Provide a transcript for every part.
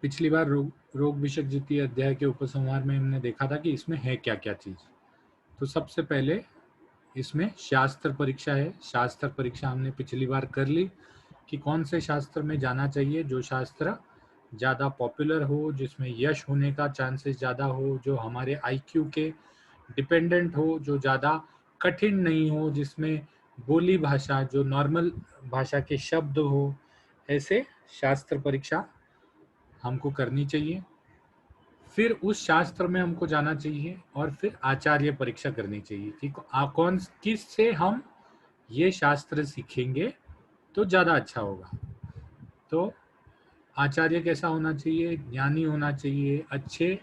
पिछली बार रोग विषयक द्वितीय अध्याय के उपसंहार में हमने देखा था कि इसमें है क्या क्या चीज। तो सबसे पहले इसमें शास्त्र परीक्षा है। शास्त्र परीक्षा हमने पिछली बार कर ली कि कौन से शास्त्र में जाना चाहिए, जो शास्त्र ज़्यादा पॉपुलर हो, जिसमें यश होने का चांसेस ज़्यादा हो, जो हमारे आईक्यू के डिपेंडेंट हो, जो ज़्यादा कठिन नहीं हो, जिसमें बोली भाषा जो नॉर्मल भाषा के शब्द हो, ऐसे शास्त्र परीक्षा हमको करनी चाहिए। फिर उस शास्त्र में हमको जाना चाहिए और फिर आचार्य परीक्षा करनी चाहिए कि कौन किस से हम ये शास्त्र सीखेंगे तो ज़्यादा अच्छा होगा। तो आचार्य कैसा होना चाहिए? ज्ञानी होना चाहिए, अच्छे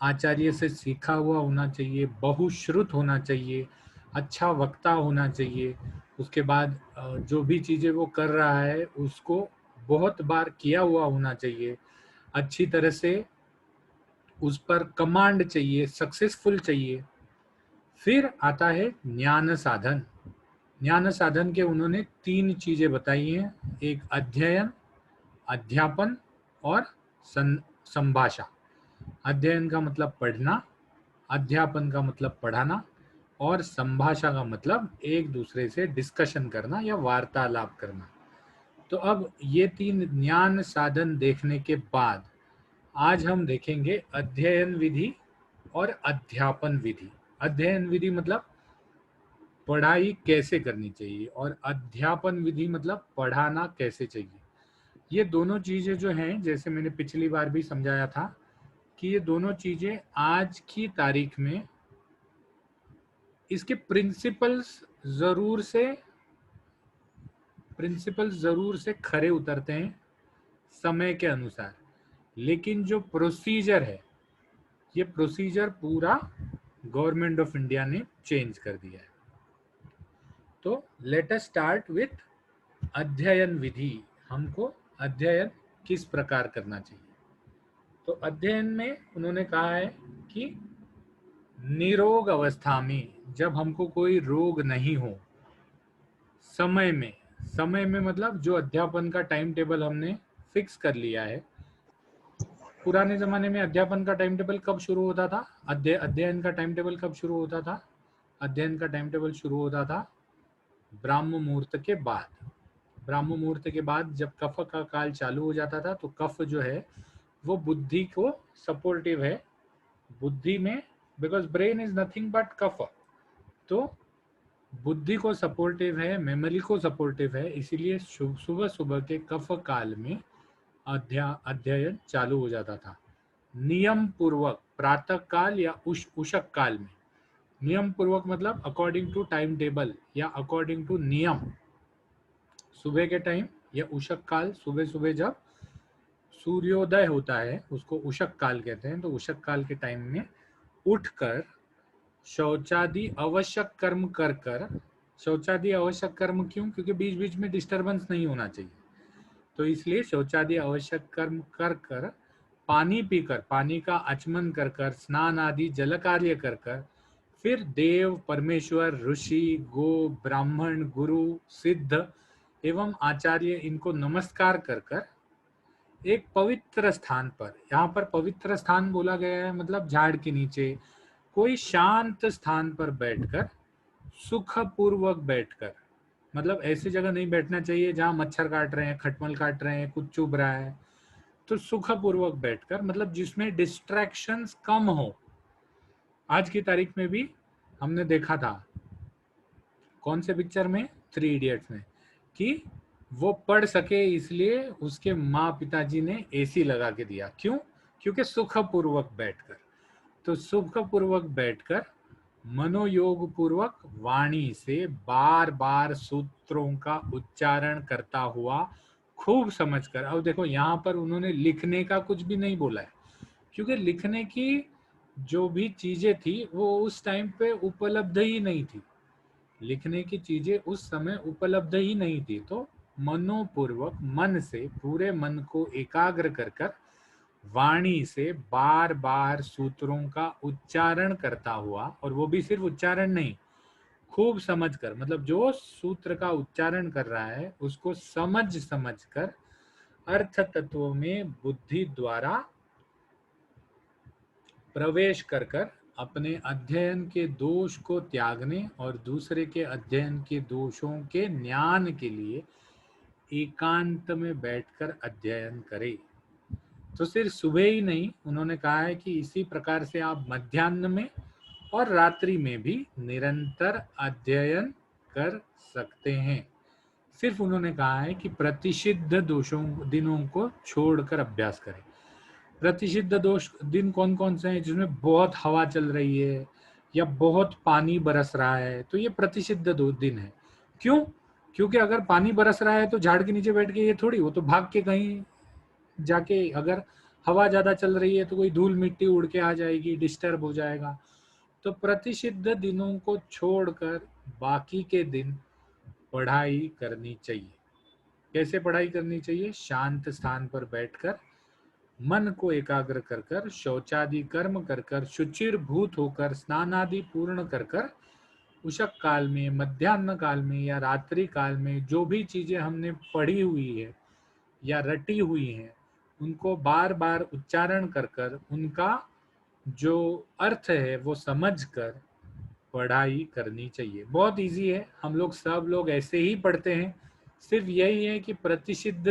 आचार्य से सीखा हुआ होना चाहिए, बहुश्रुत होना चाहिए, अच्छा वक्ता होना चाहिए। उसके बाद जो भी चीज़ें वो कर रहा है उसको बहुत बार किया हुआ होना चाहिए, अच्छी तरह से उस पर कमांड चाहिए, सक्सेसफुल चाहिए। फिर आता है ज्ञान साधन। ज्ञान साधन के उन्होंने 3 चीजें बताई हैं, एक अध्ययन, अध्यापन और संभाषा। अध्ययन का मतलब पढ़ना, अध्यापन का मतलब पढ़ाना और संभाषा का मतलब एक दूसरे से डिस्कशन करना या वार्तालाप करना। तो अब ये 3 ज्ञान साधन देखने के बाद आज हम देखेंगे अध्ययन विधि और अध्यापन विधि। अध्ययन विधि मतलब पढ़ाई कैसे करनी चाहिए और अध्यापन विधि मतलब पढ़ाना कैसे चाहिए। ये दोनों चीजें जो हैं, जैसे मैंने पिछली बार भी समझाया था कि ये दोनों चीजें आज की तारीख में इसके प्रिंसिपल्स जरूर से खरे उतरते हैं समय के अनुसार, लेकिन जो प्रोसीजर है ये प्रोसीजर पूरा गवर्नमेंट ऑफ इंडिया ने चेंज कर दिया है। तो लेट अस स्टार्ट विथ अध्ययन विधि। हमको अध्ययन किस प्रकार करना चाहिए? तो अध्ययन में उन्होंने कहा है कि निरोग अवस्था में, जब हमको कोई रोग नहीं हो, समय में मतलब जो अध्यापन का टाइम टेबल हमने फिक्स कर लिया है। पुराने जमाने में अध्यापन का टाइम टेबल कब शुरू होता था? अध्ययन का टाइम टेबल कब शुरू होता था? अध्ययन का टाइम टेबल शुरू होता था ब्राह्म मुहूर्त के बाद। ब्राह्म मुहूर्त के बाद जब कफ का काल चालू हो जाता था, तो कफ जो है वो बुद्धि को सपोर्टिव है। बुद्धि में, because brain is nothing but kapha, तो बुद्धि को सपोर्टिव है, मेमोरी को सपोर्टिव है, इसीलिए सुबह सुबह के कफ काल में अध्ययन चालू हो जाता था। नियम पूर्वक प्रातः काल या उषक काल में। नियम पूर्वक मतलब अकॉर्डिंग टू टाइम टेबल या अकॉर्डिंग टू नियम। सुबह के टाइम या उषक काल, सुबह सुबह जब सूर्योदय होता है उसको उषक काल कहते हैं। तो उषक काल के टाइम में उठकर शौचादि आवश्यक कर्म कर कर, शौचादि आवश्यक कर्म क्यों? क्योंकि बीच बीच में डिस्टरबेंस नहीं होना चाहिए, तो इसलिए शौचादि आवश्यक कर्म कर कर, पानी पीकर, पानी का आचमन कर कर, स्नान आदि जल कार्य कर कर, फिर देव, परमेश्वर, ऋषि, गो, ब्राह्मण, गुरु, सिद्ध एवं आचार्य इनको नमस्कार कर कर एक पवित्र स्थान पर, यहाँ पर पवित्र स्थान बोला गया है मतलब झाड़ के नीचे कोई शांत स्थान पर बैठकर, सुखपूर्वक बैठकर, मतलब ऐसी जगह नहीं बैठना चाहिए जहां मच्छर काट रहे हैं, खटमल काट रहे हैं, कुछ चुभ रहा है। तो सुखपूर्वक बैठकर मतलब जिसमें डिस्ट्रैक्शंस कम हो। आज की तारीख में भी हमने देखा था, कौन से पिक्चर में? 3 इडियट्स में, कि वो पढ़ सके इसलिए उसके माँ पिताजी ने एसी लगा के दिया। क्यों? क्योंकि सुखपूर्वक बैठकर। तो सुखपूर्वक बैठकर मनोयोग पूर्वक वाणी से बार बार सूत्रों का उच्चारण करता हुआ खूब समझकर। अब देखो यहाँ पर उन्होंने लिखने का कुछ भी नहीं बोला है, क्योंकि लिखने की जो भी चीजें थी वो उस टाइम पे उपलब्ध ही नहीं थी। लिखने की चीजें उस समय उपलब्ध ही नहीं थी। तो मनोपूर्वक, मन से, पूरे मन को एकाग्र कर कर वाणी से बार बार सूत्रों का उच्चारण करता हुआ, और वो भी सिर्फ उच्चारण नहीं, खूब समझकर, मतलब जो सूत्र का उच्चारण कर रहा है उसको समझ समझ कर अर्थ तत्वों में बुद्धि द्वारा प्रवेश कर कर अपने अध्ययन के दोष को त्यागने और दूसरे के अध्ययन के दोषों के ज्ञान के लिए एकांत में बैठकर अध्ययन करे। तो सिर्फ सुबह ही नहीं, उन्होंने कहा है कि इसी प्रकार से आप मध्याह्न में और रात्रि में भी निरंतर अध्ययन कर सकते हैं। सिर्फ उन्होंने कहा है कि प्रतिषिद्ध दोषों दिनों को छोड़कर अभ्यास करें। प्रतिषिद्ध दोष दिन कौन कौन से हैं? जिसमें बहुत हवा चल रही है या बहुत पानी बरस रहा है, तो ये प्रतिषिद्ध दिन है। क्यों? क्योंकि अगर पानी बरस रहा है तो झाड़ के नीचे बैठ के ये थोड़ी, वो तो भाग के कहीं जाके, अगर हवा ज्यादा चल रही है तो कोई धूल मिट्टी उड़ के आ जाएगी, डिस्टर्ब हो जाएगा। तो प्रतिषिद्ध दिनों को छोड़कर बाकी के दिन पढ़ाई करनी चाहिए। कैसे पढ़ाई करनी चाहिए? शांत स्थान पर बैठकर मन को एकाग्र कर कर, शौचादि कर्म कर कर, शुचिर्भूत होकर, स्नान आदि पूर्ण कर कर, उषक काल में, मध्याह्न काल में या रात्रि काल में जो भी चीजें हमने पढ़ी हुई है या रटी हुई हैं, उनको बार बार उच्चारण कर कर उनका जो अर्थ है वो समझ कर पढ़ाई करनी चाहिए। बहुत इजी है, हम लोग सब लोग ऐसे ही पढ़ते हैं। सिर्फ यही है कि प्रतिषिद्ध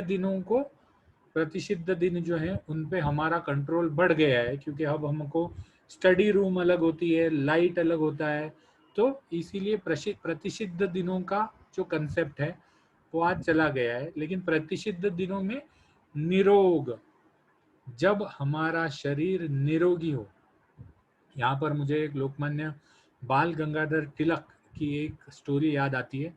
दिन जो है उन पे हमारा कंट्रोल बढ़ गया है, क्योंकि अब हमको स्टडी रूम अलग होती है, लाइट अलग होता है। तो इसीलिए प्रतिषिद्ध दिनों का जो कंसेप्ट है वो आज चला गया है। लेकिन प्रतिषिद्ध दिनों में निरोग, जब हमारा शरीर निरोगी हो। यहाँ पर मुझे एक लोकमान्य बाल गंगाधर तिलक की एक स्टोरी याद आती है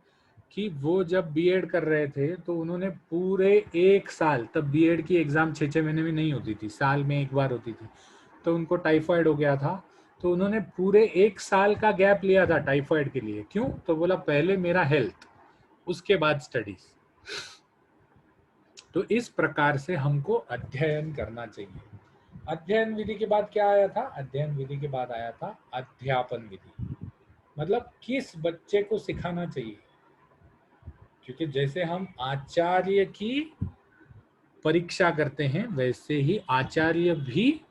कि वो जब बीएड कर रहे थे तो उन्होंने पूरे 1 साल, तब बीएड की एग्जाम 6-6 महीने में नहीं होती थी, साल में एक बार होती थी, तो उनको टाइफाइड हो गया था। तो उन्होंने पूरे 1 साल का गैप लिया था टाइफाइड के लिए। क्यों? तो बोला पहले मेरा हेल्थ, उसके बाद स्टडीज। तो इस प्रकार से हमको अध्ययन करना चाहिए। अध्ययन विधि के बाद क्या आया था? अध्ययन विधि के बाद आया था अध्यापन विधि। मतलब किस बच्चे को सिखाना चाहिए, क्योंकि जैसे हम आचार्य की परीक्षा करते हैं वैसे ही आचार्य भी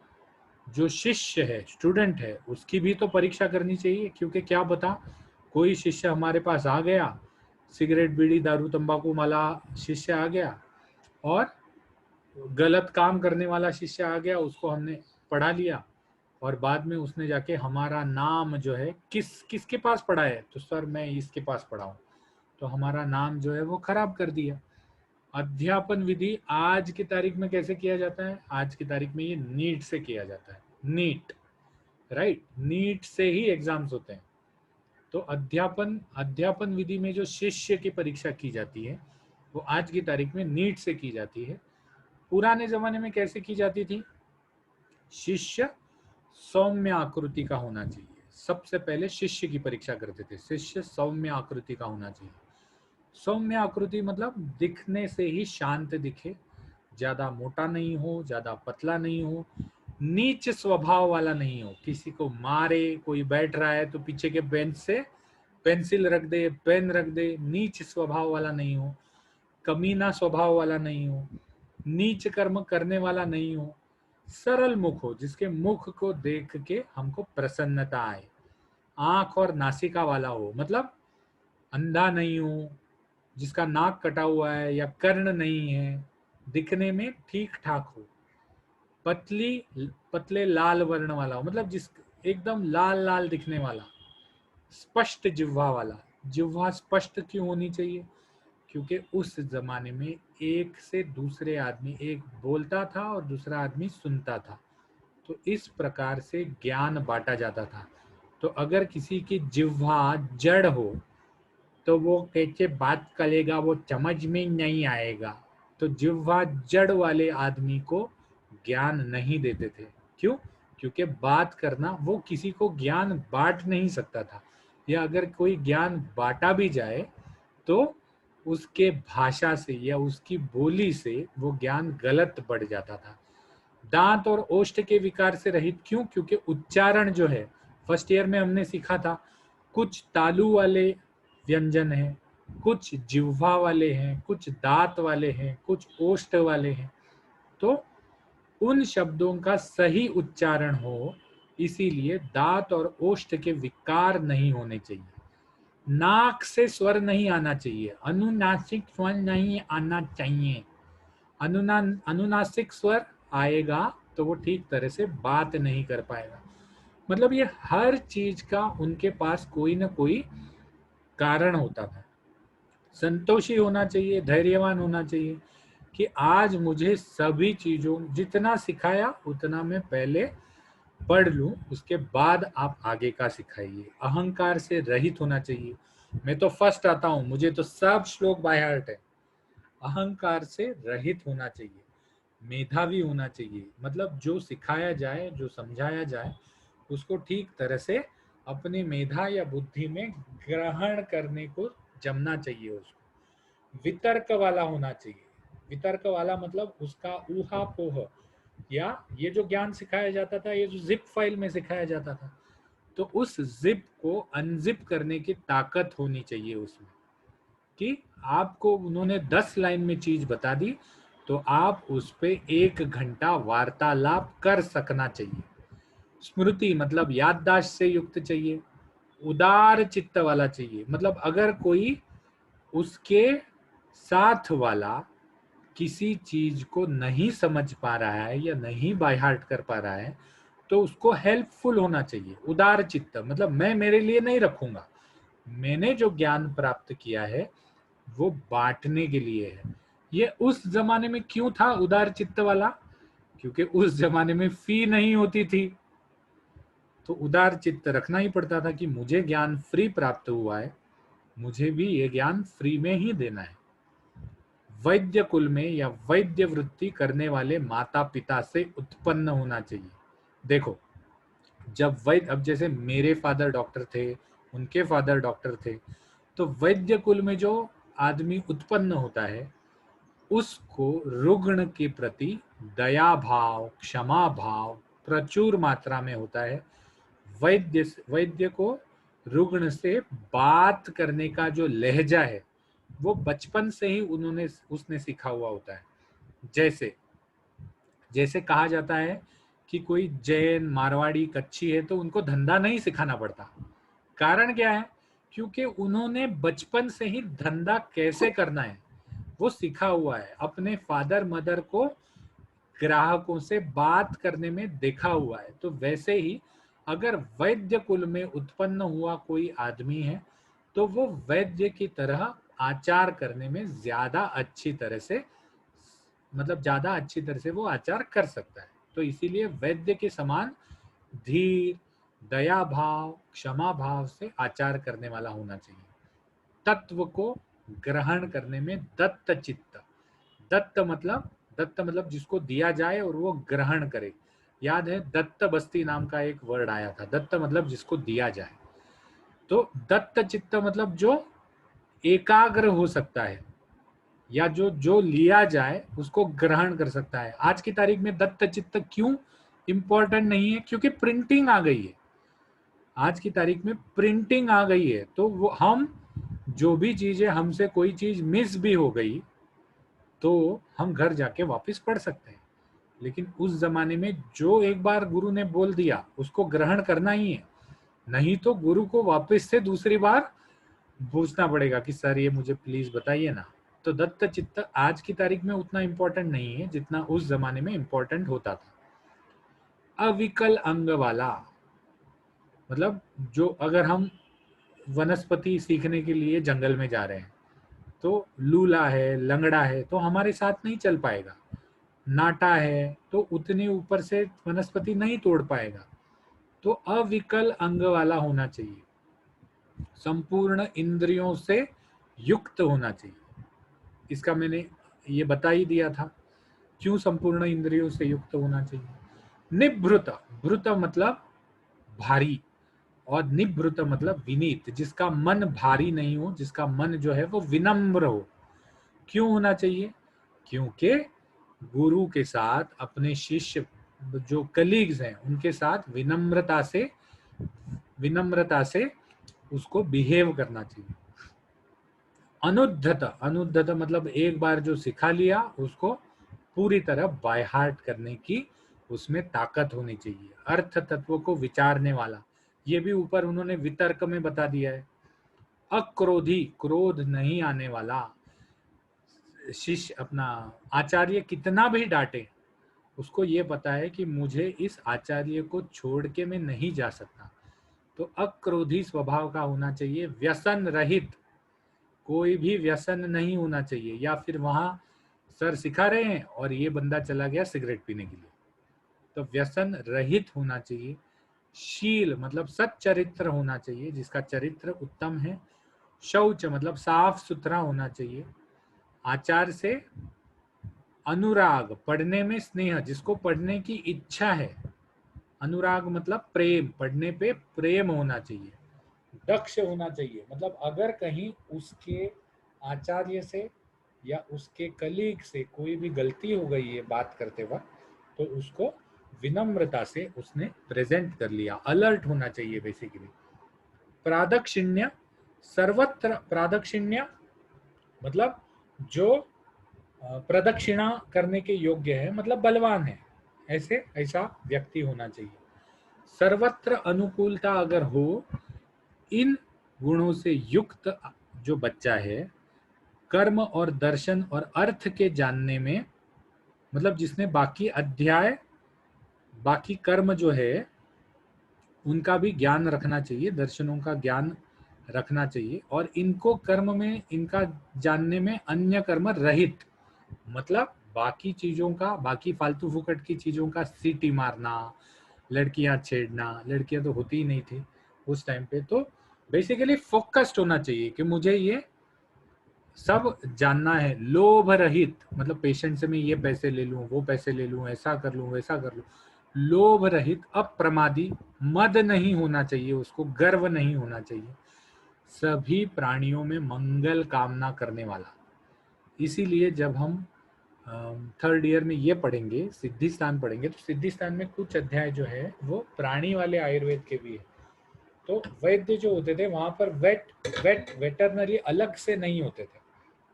जो शिष्य है, स्टूडेंट है, उसकी भी तो परीक्षा करनी चाहिए। क्योंकि क्या पता कोई शिष्य हमारे पास आ गया, सिगरेट बीड़ी दारू तंबाकू वाला शिष्य आ गया और गलत काम करने वाला शिष्य आ गया, उसको हमने पढ़ा लिया और बाद में उसने जाके हमारा नाम जो है किसके पास पढ़ा है, तो सर मैं इसके पास पढ़ा हूँ, तो हमारा नाम जो है वो खराब कर दिया। अध्यापन विधि आज की तारीख में कैसे किया जाता है? आज की तारीख में ये नीट से किया जाता है। नीट, राइट, नीट से ही एग्जाम्स होते हैं। तो अध्यापन विधि में जो शिष्य की परीक्षा की जाती है वो आज की तारीख में नीट से की जाती है। पुराने जमाने में कैसे की जाती थी? शिष्य सौम्य आकृति का होना चाहिए। सबसे पहले शिष्य की परीक्षा करते थे, शिष्य सौम्य आकृति का होना चाहिए। सौम्य आकृति मतलब दिखने से ही शांत दिखे, ज्यादा मोटा नहीं हो, ज्यादा पतला नहीं हो, नीच स्वभाव वाला नहीं हो, किसी को मारे, कोई बैठ रहा है तो पीछे के बेंच से पेंसिल रख दे, पेन रख दे, नीच स्वभाव वाला नहीं हो, कमीना स्वभाव वाला नहीं हो, नीच कर्म करने वाला नहीं हो, सरल मुख हो, जिसके मुख को देख के हमको प्रसन्नता आए, आंख और नासिका वाला हो, मतलब अंधा नहीं हो, जिसका नाक कटा हुआ है या कर्ण नहीं है, दिखने में ठीक ठाक हो, पतले लाल वर्ण वाला हो, मतलब जिस एकदम लाल लाल दिखने वाला, स्पष्ट जिह्वा वाला। जिह्वा स्पष्ट क्यों होनी चाहिए? क्योंकि उस जमाने में एक से दूसरे आदमी, एक बोलता था और दूसरा आदमी सुनता था, तो इस प्रकार से ज्ञान बांटा जाता था। तो अगर किसी की जिह्वा जड़ हो तो वो कैसे बात करेगा, वो समझ में नहीं आएगा। तो जिह्वा जड़ वाले आदमी को ज्ञान नहीं देते थे। क्यों? क्योंकि बात करना, वो किसी को ज्ञान बांट नहीं सकता था, या अगर कोई ज्ञान बांटा भी जाए तो उसके भाषा से या उसकी बोली से वो ज्ञान गलत बढ़ जाता था। दांत और ओष्ठ के विकार से रहित। क्यों? क्योंकि उच्चारण जो है, फर्स्ट ईयर में हमने सीखा था, कुछ तालु वाले व्यंजन है, कुछ जिह्वा वाले हैं, कुछ दांत वाले हैं, कुछ ओष्ठ वाले हैं। तो उन शब्दों का सही उच्चारण हो, इसीलिए दांत और ओष्ठ के विकार नहीं होने चाहिए। नाक से स्वर नहीं आना चाहिए, अनुनासिक स्वर नहीं आना चाहिए। अनुनासिक स्वर आएगा तो वो ठीक तरह से बात नहीं कर पाएगा। मतलब ये हर चीज का उनके पास कोई ना कोई कारण होता था। संतोषी होना चाहिए, धैर्यवान होना चाहिए कि आज मुझे सभी चीजों जितना सिखाया उतना मैं पहले पढ़ लूं, उसके बाद आप आगे का सिखाइए। अहंकार से रहित होना चाहिए। मैं तो फर्स्ट आता हूं, मुझे तो सब श्लोक बाय हार्ट है। अहंकार से रहित होना चाहिए, मेधावी होना चाहिए। मतलब जो सिखाया जाए, जो समझाया जाए, उसको ठीक तरह से अपनी मेधा या बुद्धि में ग्रहण करने को जमना चाहिए। उसको वितर्क वाला होना चाहिए। वितर्क वाला मतलब उसका ऊहापोह, या ये जो ज्ञान सिखाया जाता था, ये जो जिप फाइल में सिखाया जाता था, तो उस जिप को अनजिप करने की ताकत होनी चाहिए उसमें। कि आपको उन्होंने 10 लाइन में चीज बता दी तो आप उस पे 1 घंटा वार्तालाप कर सकना चाहिए। स्मृति मतलब याददाश्त से युक्त चाहिए। उदार चित्त वाला चाहिए, मतलब अगर कोई उसके साथ वाला किसी चीज को नहीं समझ पा रहा है या नहीं बाय हार्ट कर पा रहा है तो उसको हेल्पफुल होना चाहिए। उदार चित्त मतलब मैं मेरे लिए नहीं रखूंगा, मैंने जो ज्ञान प्राप्त किया है वो बांटने के लिए है। ये उस जमाने में क्यों था उदार चित्त वाला? क्योंकि उस जमाने में फी नहीं होती थी, तो उदार चित्त रखना ही पड़ता था कि मुझे ज्ञान फ्री प्राप्त हुआ है, मुझे भी ये ज्ञान फ्री में ही देना है। वैद्य कुल में या वैद्य वृत्ति करने वाले माता पिता से उत्पन्न होना चाहिए। देखो, जब वैद्य, अब जैसे मेरे फादर डॉक्टर थे, उनके फादर डॉक्टर थे, तो वैद्य कुल में जो आदमी उत्पन्न होता है उसको रुग्ण के प्रति दया भाव, क्षमा भाव प्रचुर मात्रा में होता है। वैद्य को रुग्ण से बात करने का जो लहजा है वो बचपन से ही उसने सीखा हुआ होता है। जैसे जैसे कहा जाता है कि कोई जैन, मारवाड़ी, कच्छी है तो उनको धंधा नहीं सिखाना पड़ता। कारण क्या है? क्योंकि उन्होंने बचपन से ही धंधा कैसे करना है वो सीखा हुआ है। अपने फादर मदर को ग्राहकों से बात करने में देखा हुआ है। तो वैसे ही अगर वैद्य कुल में उत्पन्न हुआ कोई आदमी है तो वो वैद्य की तरह आचार करने में ज्यादा अच्छी तरह से, मतलब ज्यादा अच्छी तरह से वो आचार कर सकता है। तो इसीलिए वैद्य के समान धीर, दया भाव, क्षमा भाव से आचार करने वाला होना चाहिए। तत्व को ग्रहण करने में दत्त चित्त। दत्त मतलब जिसको दिया जाए और वो ग्रहण करे। याद है दत्त बस्ती नाम का एक वर्ड आया था, दत्त मतलब जिसको दिया जाए। तो दत्त चित्त मतलब जो एकाग्र हो सकता है, या जो जो लिया जाए उसको ग्रहण कर सकता है। आज की तारीख में दत्त चित्त क्यों इंपॉर्टेंट नहीं है? क्योंकि प्रिंटिंग आ गई है। आज की तारीख में प्रिंटिंग आ गई है, तो वो हम जो भी चीजें, हमसे कोई चीज मिस भी हो गई तो हम घर जाके वापस पढ़ सकते हैं। लेकिन उस जमाने में जो एक बार गुरु ने बोल दिया उसको ग्रहण करना ही है, नहीं तो गुरु को वापस से दूसरी बार पूछना पड़ेगा कि सर ये मुझे प्लीज बताइए ना। तो दत्त चित्त आज की तारीख में उतना इंपॉर्टेंट नहीं है जितना उस जमाने में इंपॉर्टेंट होता था। अविकल अंग वाला मतलब जो, अगर हम वनस्पति सीखने के लिए जंगल में जा रहे हैं तो लूला है, लंगड़ा है तो हमारे साथ नहीं चल पाएगा। नाटा है तो उतनी ऊपर से वनस्पति नहीं तोड़ पाएगा। तो अविकल अंग वाला होना चाहिए, संपूर्ण इंद्रियों से युक्त होना चाहिए। इसका मैंने ये बता ही दिया था क्यों संपूर्ण इंद्रियों से युक्त होना चाहिए। निभृत, भृत मतलब भारी, और निभृत मतलब विनीत, जिसका मन भारी नहीं हो, जिसका मन जो है वो विनम्र हो। क्यों होना चाहिए? क्योंकि गुरु के साथ अपने शिष्य जो कलीग्स हैं उनके साथ विनम्रता से उसको बिहेव करना चाहिए। अनुद्धत, अनुद्धत मतलब एक बार जो सिखा लिया उसको पूरी तरह बाय हार्ट करने की उसमें ताकत होनी चाहिए। अर्थ तत्व को विचारने वाला, ये भी ऊपर उन्होंने वितर्क में बता दिया है। अक्रोधी, क्रोध नहीं आने वाला। शिष्य अपना आचार्य कितना भी डांटे, उसको ये पता है कि मुझे इस आचार्य को छोड़ के मैं नहीं जा सकता, तो अक्रोधी स्वभाव का होना चाहिए। व्यसन रहित, कोई भी व्यसन नहीं होना चाहिए। या फिर वहां सर सिखा रहे हैं और ये बंदा चला गया सिगरेट पीने के लिए, तो व्यसन रहित होना चाहिए। शील मतलब सच्चरित्र होना चाहिए, जिसका चरित्र उत्तम है। शौच मतलब साफ सुथरा होना चाहिए। आचार से अनुराग, पढ़ने में स्नेह, जिसको पढ़ने की इच्छा है। अनुराग मतलब प्रेम, पढ़ने पे प्रेम होना चाहिए। दक्ष होना चाहिए, मतलब अगर कहीं उसके आचार्य से या उसके कलीग से कोई भी गलती हो गई है बात करते वक्त, तो उसको विनम्रता से उसने प्रेजेंट कर लिया। अलर्ट होना चाहिए बेसिकली। प्रादक्षिण्य, सर्वत्र प्रादक्षिण्य मतलब जो प्रदक्षिणा करने के योग्य है, मतलब बलवान है, ऐसे ऐसा व्यक्ति होना चाहिए। सर्वत्र अनुकूलता अगर हो, इन गुणों से युक्त जो बच्चा है, कर्म और दर्शन और अर्थ के जानने में, मतलब जिसने बाकी अध्याय, बाकी कर्म जो है उनका भी ज्ञान रखना चाहिए, दर्शनों का ज्ञान रखना चाहिए, और इनको कर्म में, इनका जानने में अन्य कर्म रहित, मतलब बाकी चीजों का, बाकी फालतू फुकट की चीजों का सीटी मारना, लड़कियां छेड़ना, लड़कियां तो होती ही नहीं थी उस टाइम पे, तो बेसिकली फोकस्ड होना चाहिए कि मुझे ये सब जानना है। लोभ रहित मतलब पेशेंट से मैं ये पैसे ले लूं, वो पैसे ले लूं, ऐसा कर लूं, वैसा कर लूं। लोभ रहित, अप्रमादी, मद नहीं होना चाहिए, उसको गर्व नहीं होना चाहिए। सभी प्राणियों में मंगल कामना करने वाला। इसीलिए जब हम थर्ड ईयर में ये पढ़ेंगे, सिद्धि स्थान पढ़ेंगे, तो सिद्धि स्थान में कुछ अध्याय जो है वो प्राणी वाले आयुर्वेद के भी है। तो वैद्य जो होते थे वहां पर वेटरनरी अलग से नहीं होते थे।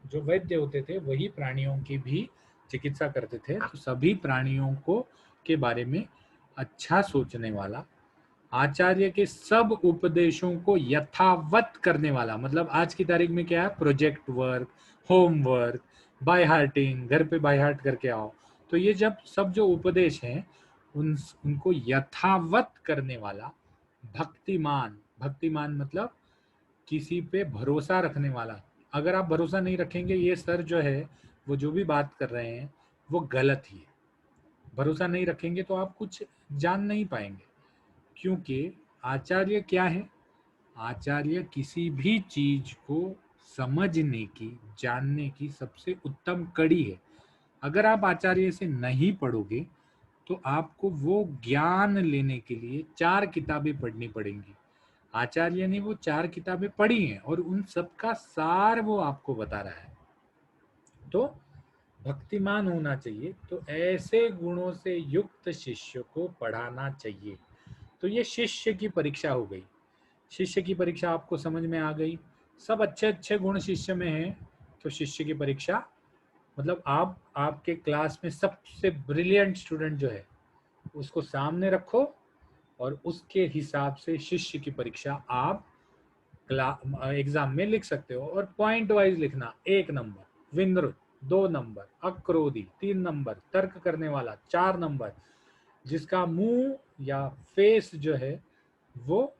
जो वैद्य होते थे वही प्राणियों की भी चिकित्सा करते थे। तो सभी प्राणियों को के बारे में अच्छा सोचने वाला, आचार्य के सब उपदेशों को यथावत करने वाला, मतलब आज की तारीख में क्या है, प्रोजेक्ट वर्क, होमवर्क, बाय हार्टिंग, घर पे बाय हार्ट करके आओ। तो ये जब सब जो उपदेश हैं उनको यथावत करने वाला। भक्तिमान, भक्तिमान मतलब किसी पे भरोसा रखने वाला। अगर आप भरोसा नहीं रखेंगे, ये सर जो है वो जो भी बात कर रहे हैं वो गलत ही है। भरोसा नहीं रखेंगे तो आप कुछ जान नहीं पाएंगे, क्योंकि आचार्य क्या है, आचार्य किसी भी चीज को समझने की, जानने की सबसे उत्तम कड़ी है। अगर आप आचार्य से नहीं पढ़ोगे तो आपको वो ज्ञान लेने के लिए 4 किताबें पढ़नी पड़ेंगी। आचार्य ने वो 4 किताबें पढ़ी हैं और उन सब का सार वो आपको बता रहा है। तो भक्तिमान होना चाहिए, तो ऐसे गुणों से युक्त शिष्य को पढ़ाना चाहिए। तो ये शिष्य की परीक्षा हो गई। शिष्य की परीक्षा आपको समझ में आ गई। सब अच्छे अच्छे गुण शिष्य में हैं, तो शिष्य की परीक्षा मतलब आप आपके क्लास में सबसे ब्रिलियंट स्टूडेंट जो है उसको सामने रखो और उसके हिसाब से शिष्य की परीक्षा आप एग्जाम में लिख सकते हो। और पॉइंट वाइज लिखना, 1 नंबर विनृत, 2 नंबर अक्रोधी, 3 नंबर तर्क करने वाला, 4 नंबर जिसका मुंह या फेस जो है वो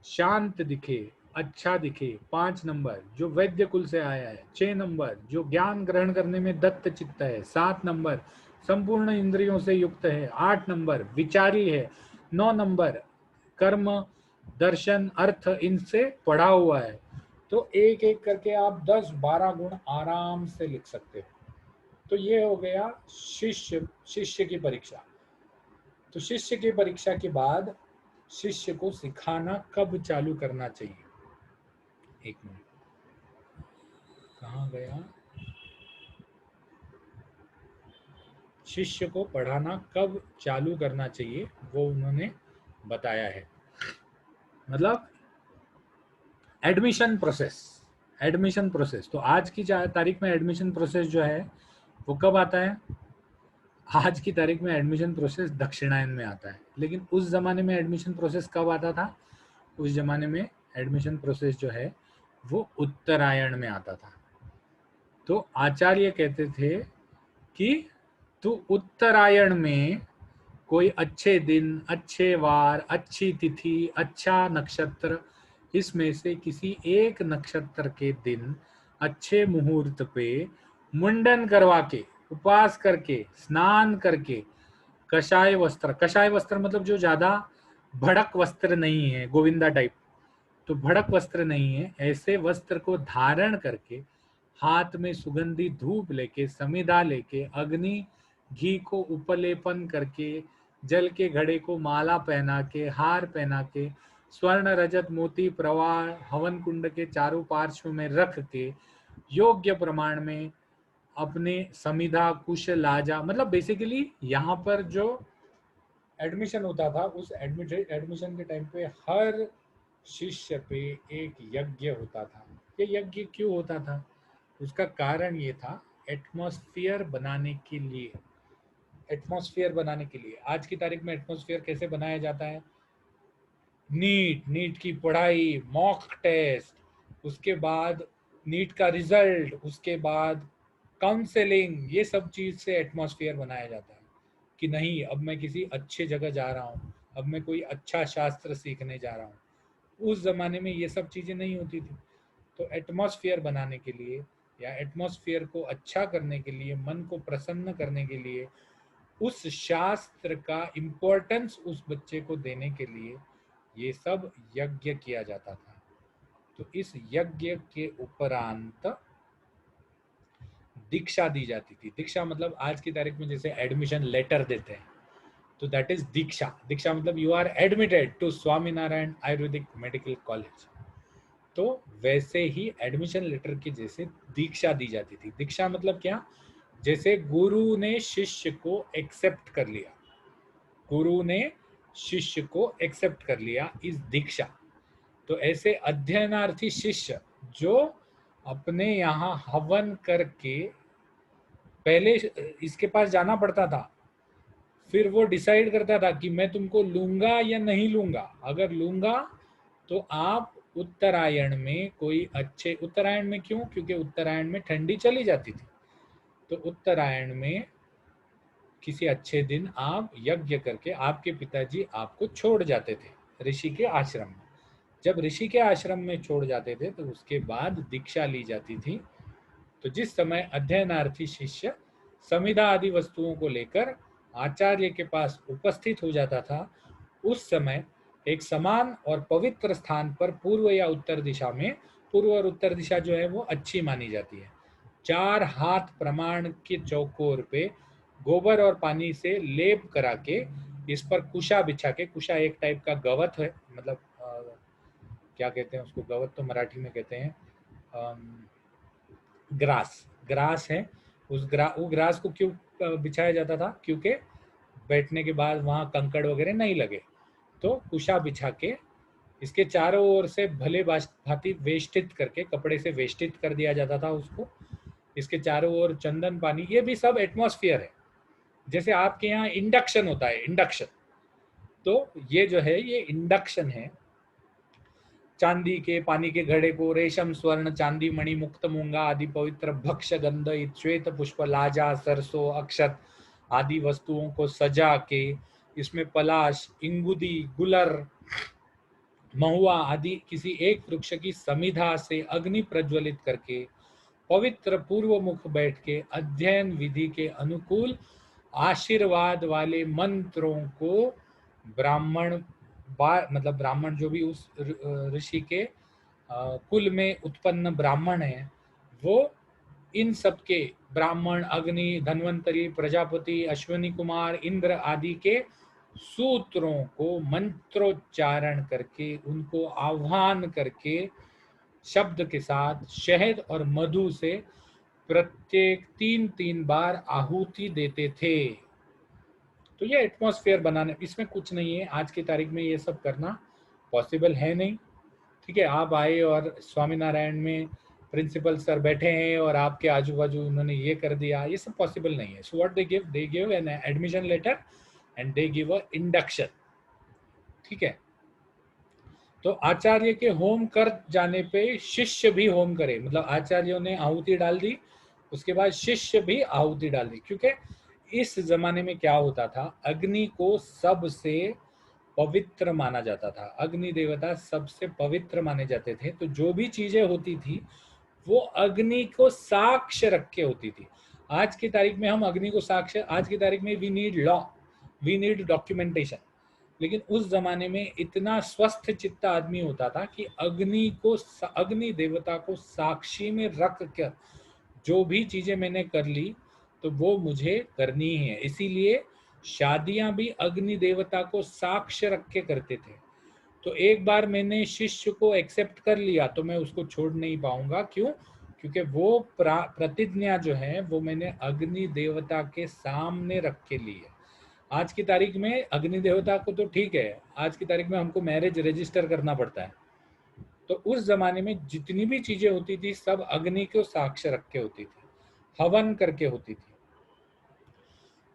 शांत दिखे, अच्छा दिखे, 5 नंबर जो वैद्य कुल से आया है, 6 नंबर जो ज्ञान ग्रहण करने में दत्त चित्त है, 7 नंबर संपूर्ण इंद्रियों से युक्त है, 8 नंबर विचारी है, 9 नंबर कर्म दर्शन अर्थ इनसे पढ़ा हुआ है। तो एक एक करके आप 10-12 गुण आराम से लिख सकते हो। तो ये हो गया शिष्य, शिष्य की परीक्षा। तो शिष्य की परीक्षा के बाद शिष्य को सिखाना कब चालू करना चाहिए, एक मिनट कहाँ गया, शिष्य को पढ़ाना कब चालू करना चाहिए वो उन्होंने बताया है। मतलब एडमिशन प्रोसेस, एडमिशन प्रोसेस, तो आज की तारीख में एडमिशन प्रोसेस जो है वो कब आता है? आज की तारीख में एडमिशन प्रोसेस दक्षिणायन में आता है, लेकिन उस जमाने में एडमिशन प्रोसेस कब आता था? उस जमाने में एडमिशन प्रोसेस जो है वो उत्तरायण में आता था। तो आचार्य कहते थे कि तू उत्तरायण में कोई अच्छे दिन, अच्छे वार, अच्छी तिथि, अच्छा नक्षत्र, इसमें से किसी एक नक्षत्र के दिन अच्छे मुहूर्त पे मुंडन करवा के, उपवास करके, स्नान करके, कषाय वस्त्र मतलब जो ज्यादा भड़क वस्त्र नहीं है, गोविंदा टाइप, तो भड़क वस्त्र नहीं है, ऐसे वस्त्र को धारण करके, हाथ में सुगंधी धूप लेके, समिधा लेके, अग्नि घी को उपलेपन करके, जल के घड़े को माला पहना के, हार पहना के, स्वर्ण रजत मोती प्रवाह हवन कुंड के चारों पार्श्व में रख के, योग्य प्रमाण में अपने समिधा कुश लाजा, मतलब बेसिकली यहाँ पर जो एडमिशन होता था, उस एडमिशन के टाइम पे हर शिष्य पे एक यज्ञ होता था। ये यज्ञ क्यों होता था? उसका कारण ये था, एटमॉस्फेयर बनाने के लिए। एटमॉस्फेयर बनाने के लिए आज की तारीख में एटमॉस्फेयर कैसे बनाया जाता है? नीट की पढ़ाई, मॉक टेस्ट, उसके बाद नीट का रिजल्ट, उसके बाद काउंसलिंग, ये सब चीज से एटमॉस्फेयर बनाया जाता है कि नहीं, अब मैं किसी अच्छे जगह जा रहा हूँ, अब मैं कोई अच्छा शास्त्र सीखने जा रहा हूँ। उस जमाने में ये सब चीजें नहीं होती थी। तो एटमॉस्फेयर बनाने के लिए या एटमॉस्फेयर को अच्छा करने के लिए, मन को प्रसन्न करने के लिए, उस शास्त्र का इम्पोर्टेंस उस बच्चे को देने के लिए ये सब यज्ञ किया जाता था। तो इस यज्ञ के उपरांत दीक्षा दी जाती थी। दीक्षा मतलब आज की तारीख में जैसे एडमिशन लेटर देते हैं, तो दैट इज दीक्षा। दीक्षा मतलब you are admitted to Swaminarayan Ayurvedic medical college. तो वैसे ही एडमिशन लेटर की जैसे दीक्षा दी जाती थी। दीक्षा मतलब क्या? जैसे गुरु ने शिष्य को एक्सेप्ट कर लिया, गुरु ने शिष्य को एक्सेप्ट कर लिया, इस दीक्षा। तो ऐसे अध्ययनार्थी शिष्य जो अपने यहाँ हवन करके, पहले इसके पास जाना पड़ता था, फिर वो डिसाइड करता था कि मैं तुमको लूंगा या नहीं लूंगा। अगर लूंगा तो आप उत्तरायण में कोई अच्छे, उत्तरायण में क्यों? क्योंकि उत्तरायण में ठंडी चली जाती थी, तो उत्तरायण में किसी अच्छे दिन आप यज्ञ करके, आपके पिताजी आपको छोड़ जाते थे ऋषि के आश्रम में। जब ऋषि के आश्रम में छोड़ जाते थे तो उसके बाद दीक्षा ली जाती थी। तो जिस समय अध्ययनार्थी शिष्य समिधा आदि वस्तुओं को लेकर आचार्य के पास उपस्थित हो जाता था, उस समय एक समान और पवित्र स्थान पर पूर्व या उत्तर दिशा में, पूर्व और उत्तर दिशा जो है वो अच्छी मानी जाती है, 4 हाथ प्रमाण के चौकोर पे गोबर और पानी से लेप करा के, इस पर कुशा बिछा के, कुशा एक टाइप का गवत है, मतलब क्या कहते हैं उसको, गवत तो मराठी में कहते हैं, ग्रास, ग्रास है। वो ग्रास को क्यों बिछाया जाता था? क्योंकि बैठने के बाद वहाँ कंकड़ वगैरह नहीं लगे। तो कुशा बिछा के इसके चारों ओर से भले भांति वेष्टित करके, कपड़े से वेष्टित कर दिया जाता था उसको। इसके चारों ओर चंदन पानी, ये भी सब एटमॉस्फेयर है। जैसे आपके यहाँ इंडक्शन होता है, इंडक्शन, तो ये जो है ये इंडक्शन है। चांदी के पानी के घड़े को रेशम, स्वर्ण, चांदी, मणि, मुक्त, मूंगा आदि पवित्र भक्ष, गंध, श्वेत पुष्प, लाजा, सरसों, अक्षत आदि वस्तुओं को सजा के, इसमें पलाश, इंगुदी, गुलर, महुआ आदि किसी एक वृक्ष की समिधा से अग्नि प्रज्वलित करके, पवित्र पूर्व मुख बैठ के अध्ययन विधि के अनुकूल आशीर्वाद वाले मंत्रों को ब्राह्मण, मतलब ब्राह्मण जो भी उस ऋषि के कुल में उत्पन्न ब्राह्मण हैं, वो इन सबके, ब्राह्मण, अग्नि, धन्वंतरी, प्रजापति, अश्विनी कुमार, इंद्र आदि के सूत्रों को मंत्रोच्चारण करके, उनको आह्वान करके, शब्द के साथ शहद और मधु से प्रत्येक 3-3 बार आहुति देते थे। तो ये एटमॉस्फेयर बनाने, इसमें कुछ नहीं है। आज की तारीख में ये सब करना पॉसिबल है नहीं। ठीक है, आप आए और स्वामीनारायण में प्रिंसिपल सर बैठे हैं और आपके आजू बाजू उन्होंने ये कर दिया, ये सब पॉसिबल नहीं है. So what they give an admission letter and they give a induction. ठीक है. तो आचार्य के होम कर जाने पे शिष्य भी होम करे, मतलब आचार्यों ने आहुति डाल दी, उसके बाद शिष्य भी आहुति डाल दी. क्योंकि इस जमाने में क्या होता था, अग्नि को सबसे पवित्र माना जाता था, अग्नि देवता सबसे पवित्र माने जाते थे. तो जो भी चीजें होती थी वो अग्नि को साक्ष्य रख के होती थी. आज की तारीख में हम अग्नि को साक्ष्य, आज की तारीख में we need law, we need documentation. लेकिन उस जमाने में इतना स्वस्थ चित्त आदमी होता था कि अग्नि देवता को साक्षी में रख कर जो भी चीजें मैंने कर ली तो वो मुझे करनी है. इसीलिए शादियां भी अग्नि देवता को साक्ष्य रख के करते थे. तो एक बार मैंने शिष्य को एक्सेप्ट कर लिया तो मैं उसको छोड़ नहीं पाऊंगा. क्यों? क्योंकि वो प्रतिज्ञा जो है वो मैंने अग्नि देवता के सामने रख के ली है. आज की तारीख में अग्नि देवता को तो ठीक है, आज की तारीख में हमको मैरिज रजिस्टर करना पड़ता है. तो उस जमाने में जितनी भी चीजें होती थी सब अग्नि को साक्ष्य रख के होती थी, हवन करके होती थी.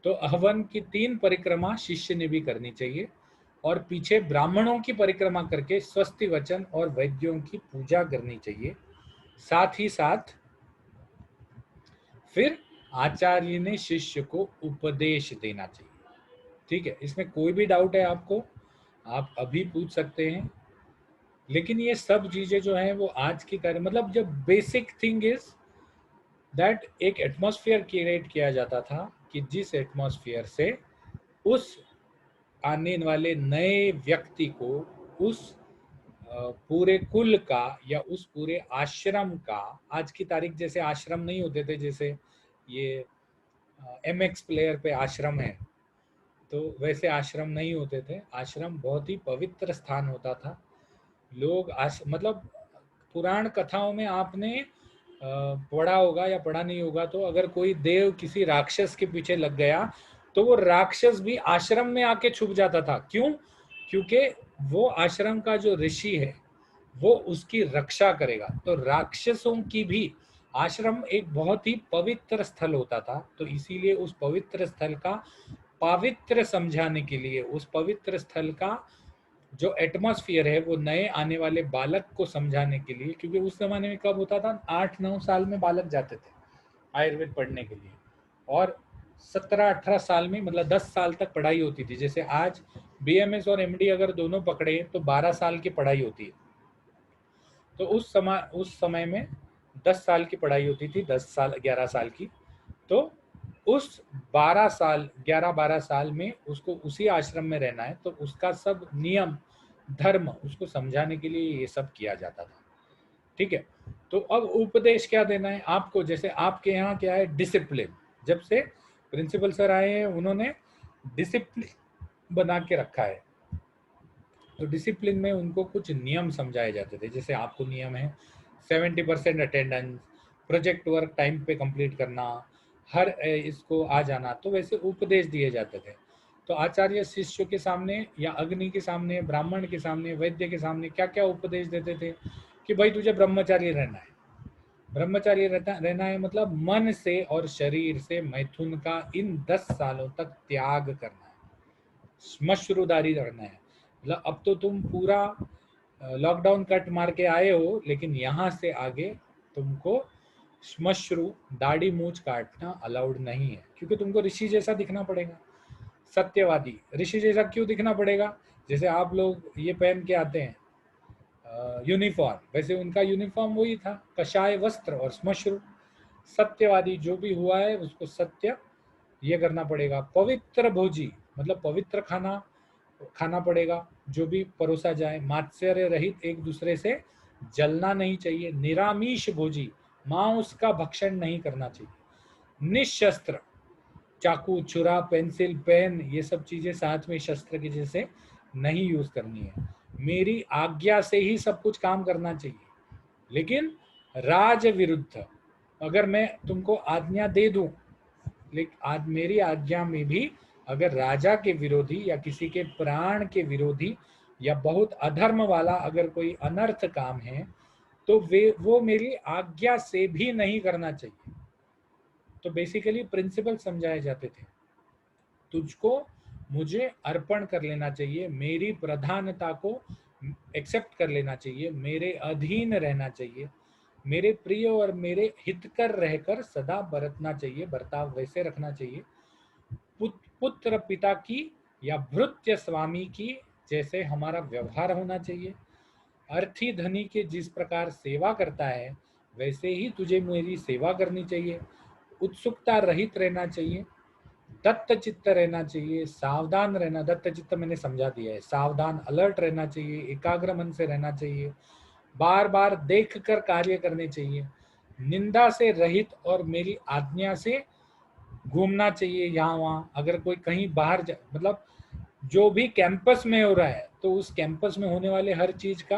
तो हवन की 3 परिक्रमा शिष्य ने भी करनी चाहिए और पीछे ब्राह्मणों की परिक्रमा करके स्वस्ति वचन और वैद्यों की पूजा करनी चाहिए. साथ ही साथ फिर आचार्य ने शिष्य को उपदेश देना चाहिए. ठीक है, इसमें कोई भी डाउट है आपको, आप अभी पूछ सकते हैं. लेकिन ये सब चीजें जो हैं वो आज की तारीख, मतलब जब बेसिक थिंग इज दैट एक एटमॉस्फेयर क्रिएट किया जाता था कि जिस एटमॉस्फेयर से उस आने वाले नए व्यक्ति को उस पूरे कुल का या उस पूरे आश्रम का, आज की तारीख जैसे आश्रम नहीं होते थे, जैसे ये MX प्लेयर पे आश्रम है, तो वैसे आश्रम नहीं होते थे. आश्रम बहुत ही पवित्र स्थान होता था. लोग मतलब पुराण कथाओं में आपने पढ़ा होगा या पढ़ा नहीं होगा, तो अगर कोई देव किसी राक्षस के पीछे लग गया तो वो राक्षस भी आश्रम में आके छुप जाता था. क्यों? क्योंकि वो आश्रम का जो ऋषि है वो उसकी रक्षा करेगा. तो राक्षसों की भी आश्रम एक बहुत ही पवित्र स्थल होता था. तो इसीलिए उस पवित्र स्थल का पवित्र समझाने के लिए, उस पवित्र स्थल का जो एटमॉस्फेयर है वो नए आने वाले बालक को समझाने के लिए, क्योंकि उस जमाने में कब होता था, 8-9 साल में बालक जाते थे आयुर्वेद पढ़ने के लिए और 17-18 साल में, मतलब 10 साल तक पढ़ाई होती थी. जैसे आज BMS और MD अगर दोनों पकड़े तो 12 साल की पढ़ाई होती है. तो उस समय में 10 साल की पढ़ाई होती थी, 10 साल 11 साल की. तो उस 12 साल 11-12 साल में उसको उसी आश्रम में रहना है, तो उसका सब नियम धर्म उसको समझाने के लिए ये सब किया जाता था. ठीक है. तो अब उपदेश क्या देना है आपको, जैसे आपके यहाँ क्या है, डिसिप्लिन. जब से प्रिंसिपल सर आए हैं उन्होंने डिसिप्लिन बना के रखा है. तो डिसिप्लिन में उनको कुछ नियम समझाए जाते थे. जैसे आपको नियम है 70% अटेंडेंस, प्रोजेक्ट वर्क टाइम पे कंप्लीट करना, हर इसको आ जाना. तो वैसे उपदेश दिए जाते थे. तो आचार्य शिष्य के सामने या अग्नि के सामने, ब्राह्मण के सामने, वैद्य के सामने क्या क्या उपदेश देते थे कि भाई तुझे ब्रह्मचारी रहना है. ब्रह्मचारी रहना है मतलब मन से और शरीर से मैथुन का इन 10 सालों तक त्याग करना है, श्मश्रुदारी रहना है. मतलब अब तो तुम पूरा लॉकडाउन कट मार के आए हो, लेकिन यहाँ से आगे तुमको श्मश्रु, दाढ़ी मूछ काटना अलाउड नहीं है, क्योंकि तुमको ऋषि जैसा दिखना पड़ेगा. सत्यवादी ऋषि जैसा क्यों दिखना पड़ेगा? जैसे आप लोग ये पहन के आते हैं यूनिफॉर्म, वैसे उनका यूनिफॉर्म वही था, कषाय वस्त्र और श्मश्रु. सत्यवादी जो भी हुआ है उसको सत्य ये करना पड़ेगा. पवित्र भोजी मतलब पवित्र खाना खाना पड़ेगा, जो भी परोसा जाए. मात्सर्य रहित, एक दूसरे से जलना नहीं चाहिए. निरामीष भोजी, मांस का भक्षण नहीं करना चाहिए. निशस्त्र, चाकू, छुरा, पेंसिल, पेन, ये सब चीजें साथ में शस्त्र की जैसे नहीं यूज करनी है. मेरी आज्ञा से ही सब कुछ काम करना चाहिए. लेकिन राज विरुद्ध अगर मैं तुमको आज्ञा दे दूं, लेकिन आज मेरी आज्ञा में भी अगर राजा के विरोधी या किसी के प्राण के विरोधी या बहुत अधर्म वाला अगर कोई अनर्थ काम है तो वो मेरी आज्ञा से भी नहीं करना चाहिए। तो बेसिकली प्रिंसिपल समझाए जाते थे, तुझको मुझे अर्पण कर लेना चाहिए, मेरी प्रधानता को एक्सेप्ट कर लेना चाहिए, मेरे अधीन रहना चाहिए, मेरे प्रिय और मेरे हितकर रहकर सदा बरतना चाहिए, बर्ताव वैसे रखना चाहिए, पुत्र पिता की या भृत्य स्वामी की जैसे हमारा व्यवहार होना चाहिए, अर्थी धनी के जिस प्रकार सेवा करता है वैसे ही तुझे मेरी सेवा करनी चाहिए, उत्सुकता रहित रहना चाहिए, दत्त चित्त रहना चाहिए, सावधान रहना, दत्त चित्त मैंने समझा दिया है, सावधान अलर्ट रहना चाहिए, एकाग्र मन से रहना चाहिए, बार बार देख कर कार्य करने चाहिए, निंदा से रहित और मेरी आज्ञा से घूमना चाहिए यहाँ वहाँ, अगर कोई कहीं बाहर मतलब जो भी कैंपस में हो रहा है तो उस कैंपस में होने वाले हर चीज का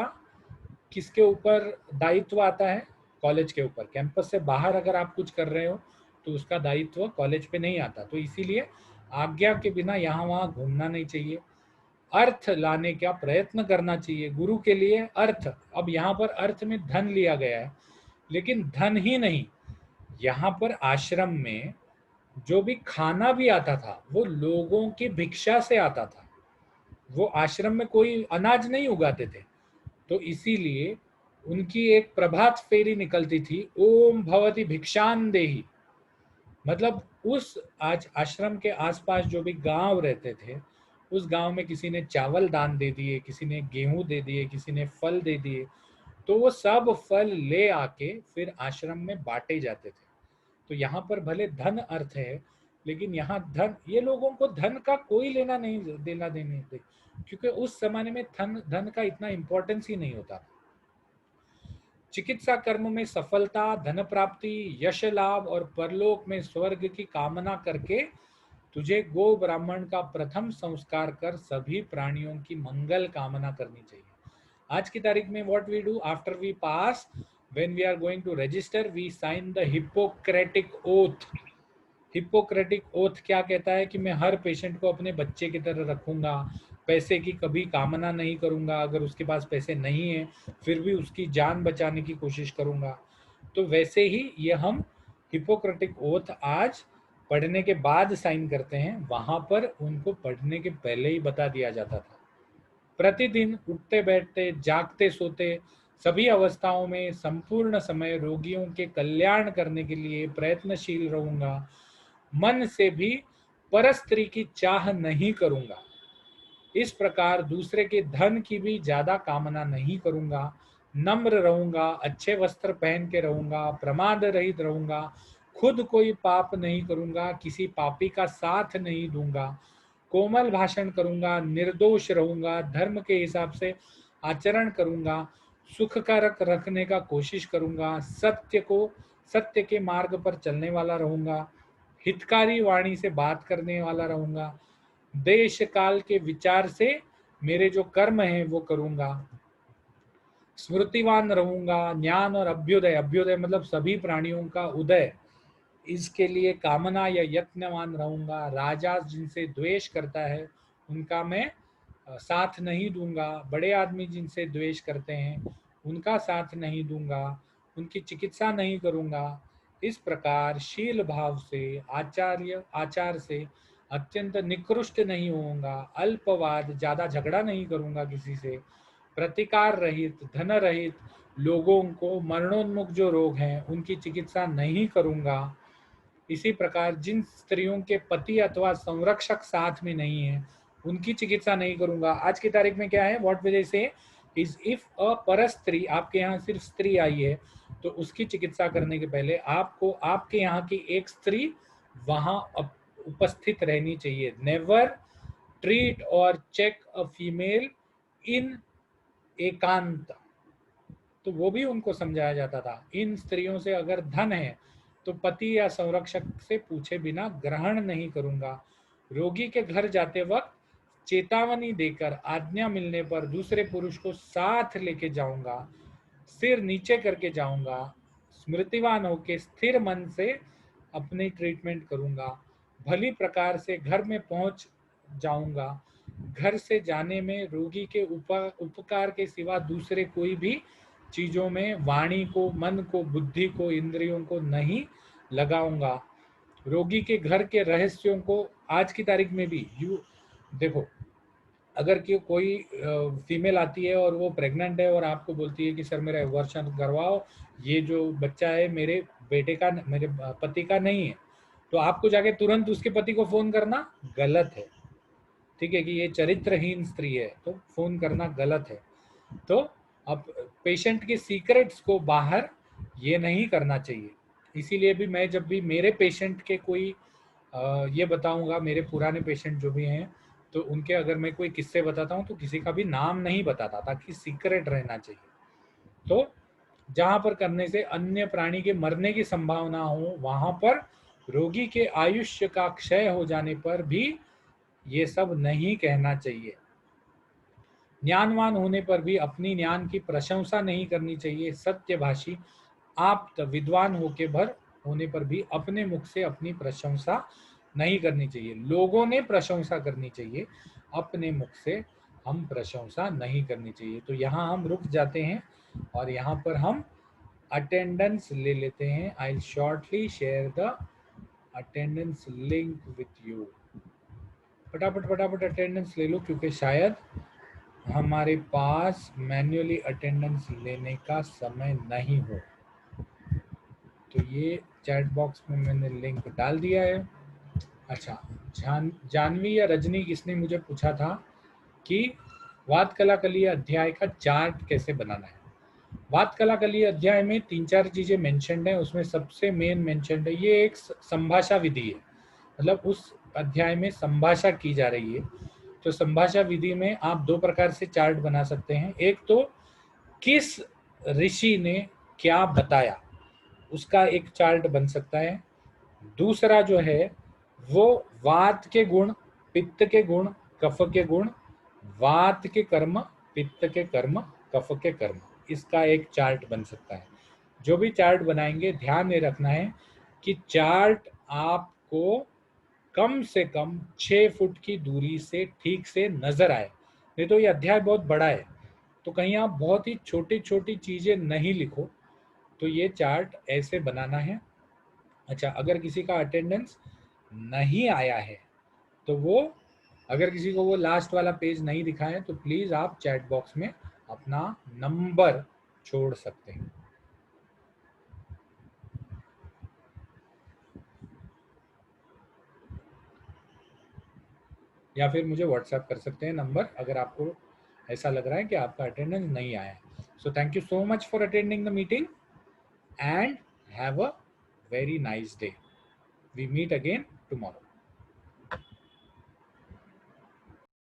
किसके ऊपर दायित्व आता है? कॉलेज के ऊपर। कैंपस से बाहर अगर आप कुछ कर रहे हो तो उसका दायित्व कॉलेज पे नहीं आता, तो इसीलिए आज्ञा के बिना यहाँ वहाँ घूमना नहीं चाहिए, अर्थ लाने का प्रयत्न करना चाहिए गुरु के लिए। अर्थ, अब यहाँ पर अर्थ में धन लिया गया है, लेकिन धन ही नहीं, यहाँ पर आश्रम में जो भी खाना भी आता था वो लोगों की भिक्षा से आता था, वो आश्रम में कोई अनाज नहीं उगाते थे, तो इसीलिए उनकी एक प्रभात फेरी निकलती थी, ओम भवती भिक्षान देही, मतलब उस आज आश्रम के आसपास जो भी गांव रहते थे उस गांव में किसी ने चावल दान दे दिए, किसी ने गेहूं दे दिए, किसी ने फल दे दिए, तो वो सब फल ले आके फिर आश्रम में बांटे जाते थे। तो यहाँ पर भले धन अर्थ है, लेकिन यहाँ धन, ये लोगों को धन का कोई लेना नहीं देना देने थे, क्योंकि उस जमाने में धन का इतना इंपॉर्टेंस ही नहीं होता। चिकित्सा कर्म में सफलता, धन प्राप्ति, यश लाभ और परलोक में स्वर्ग की कामना करके तुझे गो ब्राह्मण का प्रथम संस्कार कर सभी प्राणियों की मंगल कामना करनी चाहिए। आज की तारीख में what we do after we pass, when we are going to register, we sign the Hippocratic oath. Hippocratic oath क्या कहता है कि मैं हर पेशेंट को अपने बच्चे की तरह रखूंगा, पैसे की कभी कामना नहीं करूंगा, अगर उसके पास पैसे नहीं है फिर भी उसकी जान बचाने की कोशिश करूंगा। तो वैसे ही ये हम हिपोक्रेटिक ओथ आज पढ़ने के बाद साइन करते हैं, वहां पर उनको पढ़ने के पहले ही बता दिया जाता था। प्रतिदिन उठते बैठते जागते सोते सभी अवस्थाओं में संपूर्ण समय रोगियों के कल्याण करने के लिए प्रयत्नशील रहूंगा, मन से भी परस्त्री की चाह नहीं करूंगा, इस प्रकार दूसरे के धन की भी ज्यादा कामना नहीं करूंगा, नम्र रहूंगा, अच्छे वस्त्र पहन के रहूंगा, प्रमाद रहित रहूंगा, खुद कोई पाप नहीं करूंगा, किसी पापी का साथ नहीं दूंगा, कोमल भाषण करूंगा, निर्दोष रहूंगा, धर्म के हिसाब से आचरण करूंगा, सुखकारक रखने का कोशिश करूंगा, सत्य के मार्ग पर चलने वाला रहूंगा, हितकारी वाणी से बात करने वाला रहूंगा, देश काल के विचार से मेरे जो कर्म हैं वो करूंगा, स्मृतिवान रहूंगा, ज्ञान और अभ्युदय, अभ्युदय मतलब सभी प्राणियों का उदय, इसके लिए कामना या यत्नवान रहूंगा, राजा जिनसे द्वेष करता है उनका मैं साथ नहीं दूंगा, बड़े आदमी जिनसे द्वेष करते हैं उनका साथ नहीं दूंगा, उनकी चिकित्सा नहीं करूंगा, इस प्रकार शील भाव से आचार से अत्यंत निकृष्ट नहीं होऊंगा, अल्पवाद, ज्यादा झगड़ा नहीं करूंगा किसी से, प्रतिकार रहित, धन रहित, लोगों को मरणोन्मुख जो रोग हैं उनकी चिकित्सा नहीं करूंगा, इसी प्रकार जिन स्त्रियों के पति अथवा संरक्षक साथ में नहीं है उनकी चिकित्सा नहीं करूंगा। आज की तारीख में क्या है, व्हाट विल आई से इज, इफ अ पर स्त्री, आपके यहाँ सिर्फ स्त्री आई है तो उसकी चिकित्सा करने के पहले आपको आपके यहाँ की एक स्त्री वहां उपस्थित रहनी चाहिए। नेवर ट्रीट और चेक अ फीमेल इन एकांत, तो वो भी उनको समझाया जाता था। इन स्त्रियों से अगर धन है तो पति या संरक्षक से पूछे बिना ग्रहण नहीं करूंगा, रोगी के घर जाते वक्त चेतावनी देकर आज्ञा मिलने पर दूसरे पुरुष को साथ लेके जाऊंगा, सिर नीचे करके जाऊंगा, स्मृतिवान होके स्थिर मन से अपनी ट्रीटमेंट करूंगा, भली प्रकार से घर में पहुंच जाऊंगा, घर से जाने में रोगी के उपकार के सिवा दूसरे कोई भी चीजों में वाणी को, मन को, बुद्धि को, इंद्रियों को नहीं लगाऊंगा। रोगी के घर के रहस्यों को आज की तारीख में भी देखो, अगर कोई फीमेल आती है और वो प्रेग्नेंट है और आपको बोलती है कि सर मेरा एबॉर्शन करवाओ, ये जो बच्चा है मेरे बेटे का, मेरे पति का नहीं है, तो आपको जाके तुरंत उसके पति को फोन करना गलत है। ठीक है, कि ये चरित्रहीन स्त्री है, तो फोन करना गलत है। तो अब पेशेंट के सीक्रेट्स को बाहर ये नहीं करना चाहिए। इसीलिए भी मैं जब भी मेरे पेशेंट के कोई ये बताऊंगा, मेरे पुराने पेशेंट जो भी हैं, तो उनके अगर मैं कोई किस्से बताता हूँ तो किसी का भी नाम नहीं बताता, ताकि सीक्रेट रहना चाहिए। तो जहां पर करने से अन्य प्राणी के मरने की संभावना हो, वहां पर रोगी के आयुष्य का क्षय हो जाने पर भी ये सब नहीं कहना चाहिए। ज्ञानवान होने पर भी अपनी ज्ञान की प्रशंसा नहीं करनी चाहिए। सत्यभाषी आप विद्वान होने पर भी अपने मुख से अपनी प्रशंसा नहीं करनी चाहिए। लोगों ने प्रशंसा करनी चाहिए, अपने मुख से हम प्रशंसा नहीं करनी चाहिए। तो यहाँ हम रुक जाते हैं और यहाँ पर हम अटेंडेंस ले लेते हैं। I will shortly share the attendance link with you. फटाफट फटाफट अटेंडेंस ले लो, क्योंकि शायद हमारे पास मैन्युअली अटेंडेंस लेने का समय नहीं हो। तो ये चैट बॉक्स में मैंने लिंक डाल दिया है। अच्छा, जानवी या रजनी किसने मुझे पूछा था कि वात कला कली अध्याय का चार्ट कैसे बनाना है। वात कला कली अध्याय में 3-4 चीजें मेंशन्ड है। उसमें सबसे मेन मेंशन्ड है, ये एक संभाषा विधि है, मतलब उस अध्याय में संभाषा की जा रही है। तो संभाषा विधि में आप 2 प्रकार से चार्ट बना सकते हैं। एक तो किस ऋषि ने क्या बताया, उसका एक चार्ट बन सकता है। दूसरा जो है वो वात के गुण, पित्त के गुण, कफ के गुण, वात के कर्म, पित्त के कर्म, कफ के कर्म, इसका एक चार्ट बन सकता है। जो भी चार्ट बनाएंगे ध्यान में रखना है कि चार्ट आपको कम से कम 6 फुट की दूरी से ठीक से नजर आए। नहीं तो ये अध्याय बहुत बड़ा है, तो कहीं आप बहुत ही छोटी छोटी चीजें नहीं लिखो। तो ये चार्ट ऐसे बनाना है। अच्छा, अगर किसी का अटेंडेंस नहीं आया है तो वो, अगर किसी को वो लास्ट वाला पेज नहीं दिखा है तो प्लीज आप चैट बॉक्स में अपना नंबर छोड़ सकते हैं, या फिर मुझे व्हाट्सएप कर सकते हैं नंबर, अगर आपको ऐसा लग रहा है कि आपका अटेंडेंस नहीं आया है। So thank you so much for attending the meeting and have a very nice day. We meet again tomorrow.